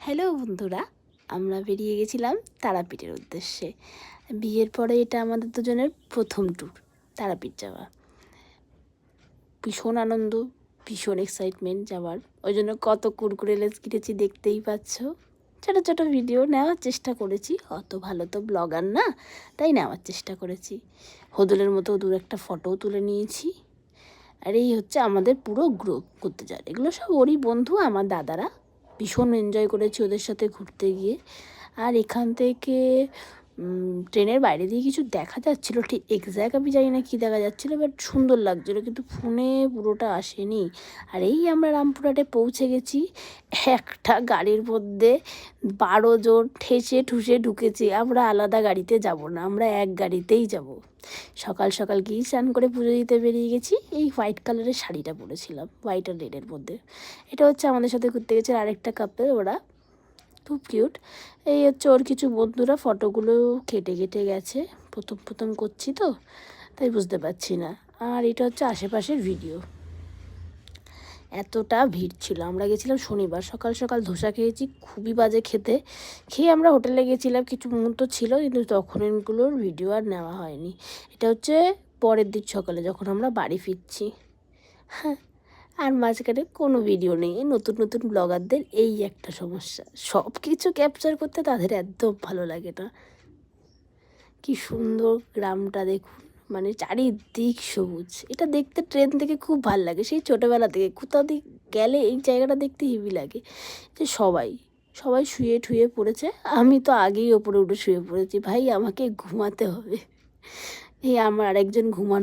Hello বন্ধুরা, আমরা বেরিয়ে গেছিলাম তারাপীঠের উদ্দেশ্যে। বিয়ের পরে এটা আমাদের দুজনের প্রথম ট্যুর, তারাপীঠ যাওয়া। ভীষণ আনন্দ, ভীষণ এক্সাইটমেন্ট যাওয়ার। ওই জন্য কত কুরকুরে লেস কিনেছি দেখতেই পাচ্ছ। ছোটো ছোটো ভিডিও নেওয়ার চেষ্টা করেছি, অত ভালো তো ব্লগার না, তাই নেওয়ার চেষ্টা করেছি। হদলের মতো দূর একটা ফটোও তুলে নিয়েছি। আর এই হচ্ছে আমাদের পুরো গ্রুপ ঘুরতে যাওয়ার। এগুলো সব ওরই বন্ধু, আমার দাদারা। ভীষণ এনজয় করেছি ওদের সাথে ঘুরতে গিয়ে। আর এখান থেকে ট্রেনের বাইরে দিয়ে কিছু দেখা যাচ্ছিলো, ঠিক এক্স্যাক্ট আমি জানি না কী দেখা যাচ্ছিলো, বাট সুন্দর লাগছিলো, কিন্তু ফোনে পুরোটা আসেনি। আর এই আমরা রামপুরহাটে পৌঁছে গেছি। একটা গাড়ির মধ্যে 12 জন ঠেসে ঠুসে ঢুকেছি। আমরা আলাদা গাড়িতে যাব না, আমরা এক গাড়িতেই যাব। সকাল সকাল গিয়ে স্নান করে পুজো দিতে বেরিয়ে গেছি। এই হোয়াইট কালারের শাড়িটা পরেছিলাম, হোয়াইট আর রেডের মধ্যে। এটা হচ্ছে আমাদের সাথে ঘুরতে গেছে আরেকটা কাপল, ওরা খুব কিউট। এই হচ্ছে ওর কিছু বন্ধুরা, ফটোগুলো কেটে কেটে গেছে, প্রথম প্রথম করছি তো তাই বুঝতে পারছি না। আর এটা হচ্ছে আশেপাশের ভিডিও। এতটা ভিড় ছিল, আমরা গেছিলাম শনিবার, সকাল সকাল ধোসা খেয়েছি, খুবই বাজে খেতে। খেয়ে আমরা হোটেলে গেছিলাম, কিছু মুহূর্ত ছিল, কিন্তু তখন এগুলোর ভিডিও আর নেওয়া হয়নি। এটা হচ্ছে পরের দিন সকালে যখন আমরা বাড়ি ফিরছি। হ্যাঁ, আর মাঝখানে কোনো ভিডিও নেই। নতুন নতুন ব্লগারদের এই একটা সমস্যা, সব কিছু ক্যাপচার করতে তাদের একদম ভালো লাগে না। কি সুন্দর গ্রামটা দেখুন, মানে চারিদিক সবুজ। এটা দেখতে ট্রেন থেকে খুব ভালো লাগে, সেই ছোটোবেলা থেকে কোথাও দিক গেলে এই জায়গাটা দেখতে হেবি লাগে। যে সবাই সবাই শুয়ে ঠুয়ে পড়েছে, আমি তো আগেই ওপরে উঠে শুয়ে পড়েছি। ভাই আমাকে ঘুমাতে হবে। এই আমার আরেকজন ঘুমানো